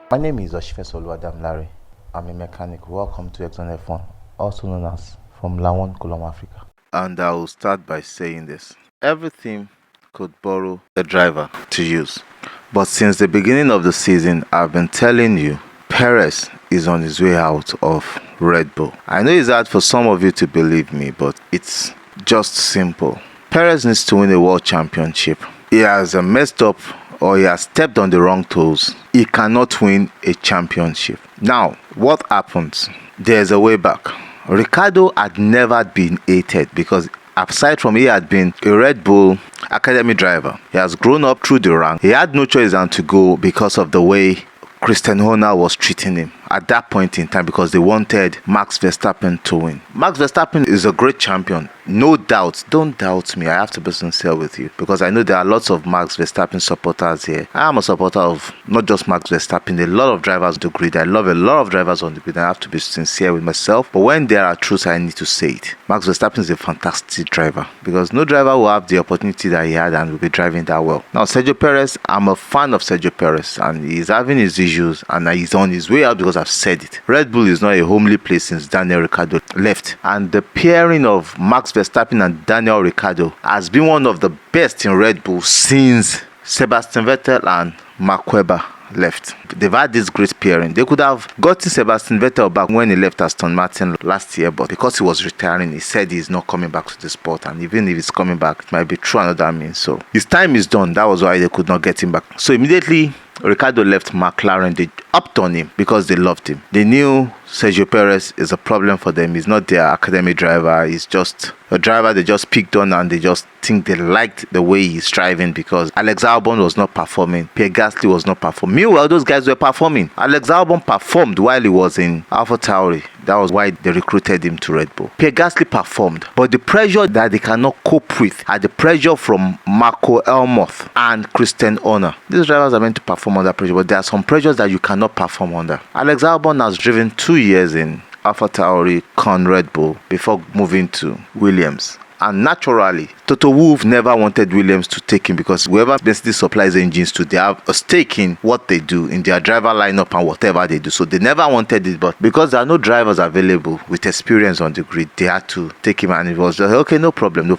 My name is Oshifes Larry. I'm a mechanic. Welcome to Exxon F1, also known as Formula One Column Africa. And I will start by saying this. Every team could borrow a driver to use. But since the beginning of the season, I've been telling you, Perez is on his way out of Red Bull. I know it's hard for some of you to believe me, but it's just simple. Perez needs to win a world championship. He has messed up or he has stepped on the wrong toes. He cannot win a championship. Now, what happens? There's a way back. Ricciardo had never been hated because aside from he had been a Red Bull academy driver, he has grown up through the rank. He had no choice than to go because of the way Christian Horner was treating him at that point in time, because they wanted Max Verstappen to win. Max Verstappen is a great champion, no doubt. Don't doubt me. I have to be sincere with you because I know there are lots of Max Verstappen supporters here. I am a supporter of not just Max Verstappen, a lot of drivers on the grid. I love a lot of drivers on the grid. I have to be sincere with myself. But when there are truths, I need to say it. Max Verstappen is a fantastic driver because no driver will have the opportunity that he had and will be driving that well. Now, Sergio Perez, I'm a fan of Sergio Perez and he's having his issues and he's on his way out because I've said it. Red Bull is not a homely place since Daniel Ricciardo left, and the pairing of Max Verstappen and Daniel Ricciardo has been one of the best in Red Bull since Sebastian Vettel and Mark Webber left. They've had this great pairing. They could have gotten Sebastian Vettel back when he left Aston Martin last year, but because he was retiring, he said he's not coming back to the sport, and even if he's coming back, it might be through another means. So his time is done. That was why they could not get him back. So immediately Ricciardo left McLaren. They upped on him because they loved him. They knew Sergio Perez is a problem for them. He's not their academy driver. He's just a driver they just picked on, and they just think they liked the way he's driving because Alex Albon was not performing. Pierre Gasly was not performing. Meanwhile, those guys were performing. Alex Albon performed while he was in AlphaTauri. That was why they recruited him to Red Bull. Pierre Gasly performed, but the pressure that they cannot cope with are the pressure from Marco Elmoth and Christian Horner. These drivers are meant to perform under pressure, but there are some pressures that you cannot perform under. Alex Albon has driven 2 years in AlphaTauri, Red Bull before moving to Williams. And naturally, Toto Wolff never wanted Williams to take him because whoever Mercedes supplies engines to, they have a stake in what they do, in their driver lineup and whatever they do. So they never wanted it, but because there are no drivers available with experience on the grid, they had to take him, and it was just, okay, no problem.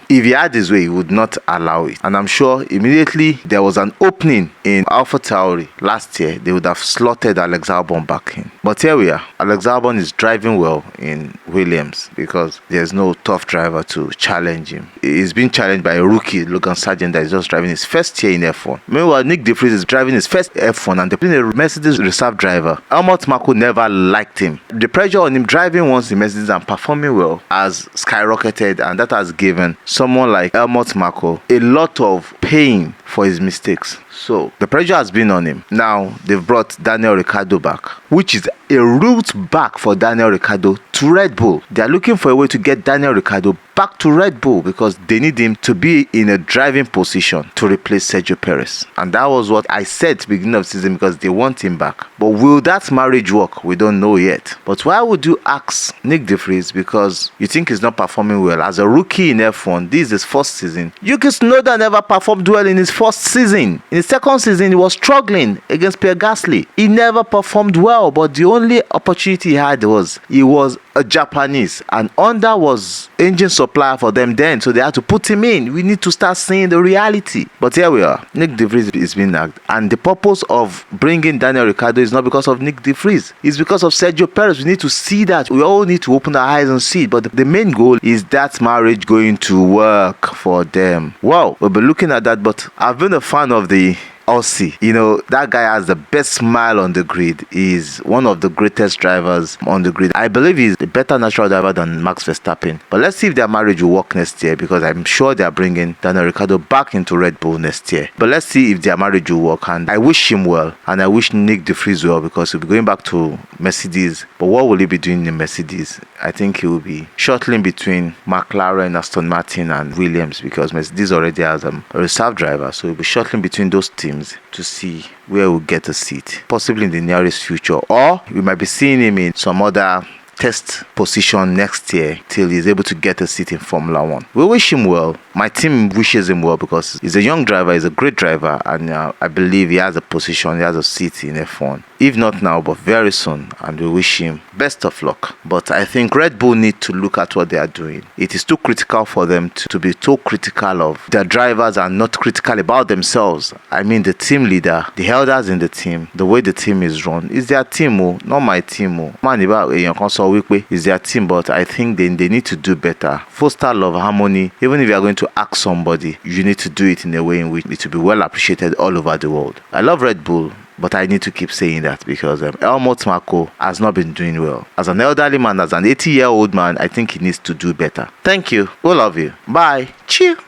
If he had his way, he would not allow it. And I'm sure immediately there was an opening in AlphaTauri last year, they would have slotted Alex Albon back in. But here we are. Alex Albon is driving well in Williams because there's no tough driver to challenge him. He's been challenged by a rookie, Logan Sargent, that is just driving his first year in F1. Meanwhile, Nick De Vries is driving his first F1 and they're playing a Mercedes reserve driver. Helmut Marko never liked him. The pressure on him driving once in Mercedes and performing well has skyrocketed, and that has given someone like Helmut Marko a lot of pain for his mistakes. So the pressure has been on him. Now they've brought Daniel Ricciardo back, which is a route back for Daniel Ricciardo to Red Bull. They are looking for a way to get Daniel Ricciardo back to Red Bull because they need him to be in a driving position to replace Sergio Perez. And that was what I said at the beginning of the season because they want him back. But will that marriage work? We don't know yet. But why would you ask Nick De Vries? Because you think he's not performing well. As a rookie in F1, this is his first season. Yuki Tsunoda never performed well in his first season. In his second season, he was struggling against Pierre Gasly. He never performed well, but the only opportunity he had was he was a Japanese, and Honda was engine supplier for them then, so they had to put him in. We need to start seeing the reality. But here we are. Nick De Vries is being nagged, and the purpose of bringing Daniel Ricciardo is not because of Nick De Vries. It's because of Sergio Perez. We need to see that. We all need to open our eyes and see it. But the main goal is that marriage going to work for them. Well, we'll be looking at that, but I've been a fan of the Aussie. You know, that guy has the best smile on the grid. He's one of the greatest drivers on the grid. I believe he's a better natural driver than Max Verstappen. But let's see if their marriage will work next year, because I'm sure they're bringing Daniel Ricciardo back into Red Bull next year. But let's see if their marriage will work, and I wish him well, and I wish Nick De Vries well, because he'll be going back to Mercedes. But what will he be doing in Mercedes? I think he will be shuttling between McLaren, Aston Martin and Williams, because Mercedes already has a reserve driver, so he'll be shuttling between those teams to see where we'll get a seat, possibly in the nearest future, or we might be seeing him in some other test position next year till he's able to get a seat in Formula One. We wish him well. My team wishes him well because he's a young driver, he's a great driver, and I believe he has a position, he has a seat in F1. If not now, but very soon, and we wish him best of luck. But I think Red Bull need to look at what they are doing. It is too critical for them to be too critical of their drivers and not critical about themselves. I mean, the team leader, the elders in the team, the way the team is run, is their team, not my team. Man, is their team, but I think they need to do better. Foster love, harmony. Even if you are going to ask somebody, you need to do it in a way in which it will be well appreciated all over the world. I love Red Bull, but I need to keep saying that because Helmut Marko has not been doing well. As an elderly man, as an 80-year-old man, I think he needs to do better. Thank you. We love you. Bye. Cheers.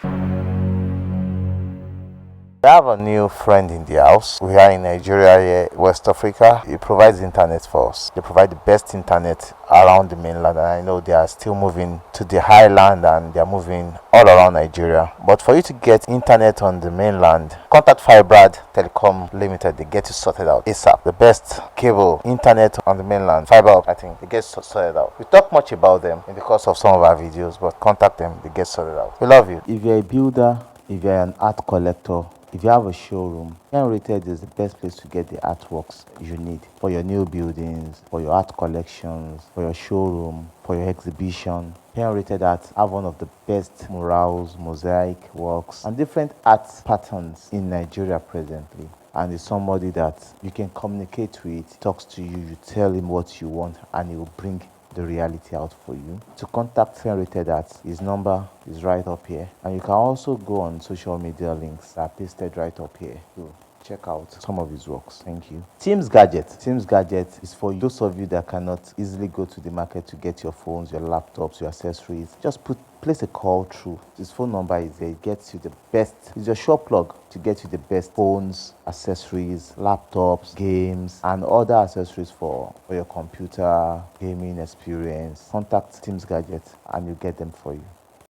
We have a new friend in the house. We are in Nigeria here, West Africa. He provides internet for us. They provide the best internet around the mainland, and I know they are still moving to the highland and they are moving all around Nigeria. But for you to get internet on the mainland, contact Firebrad Telecom Limited. They get you sorted out ASAP. The best cable internet on the mainland, fiber, I think they get sorted out. We talk much about them in the course of some of our videos, but contact them, they get sorted out. We love you. If you're a builder, if you're an art collector, if you have a showroom, Rated is the best place to get the artworks you need for your new buildings, for your art collections, for your showroom, for your exhibition. Rated Art have one of the best murals, mosaic works, and different art patterns in Nigeria presently. And is somebody that you can communicate with, talks to you, you tell him what you want, and he will bring the reality out for you. To contact Rated Art, his number is right up here, and you can also go on social media links that are pasted right up here to check out some of his works. Thank you. Teams Gadget is for those of you that cannot easily go to the market to get your phones, your laptops, your accessories. Just place a call through. His phone number is there. It gets you the best. It's your shop plug to get you the best phones, accessories, laptops, games, and other accessories for your computer gaming experience. Contact Teams Gadget and you get them for you.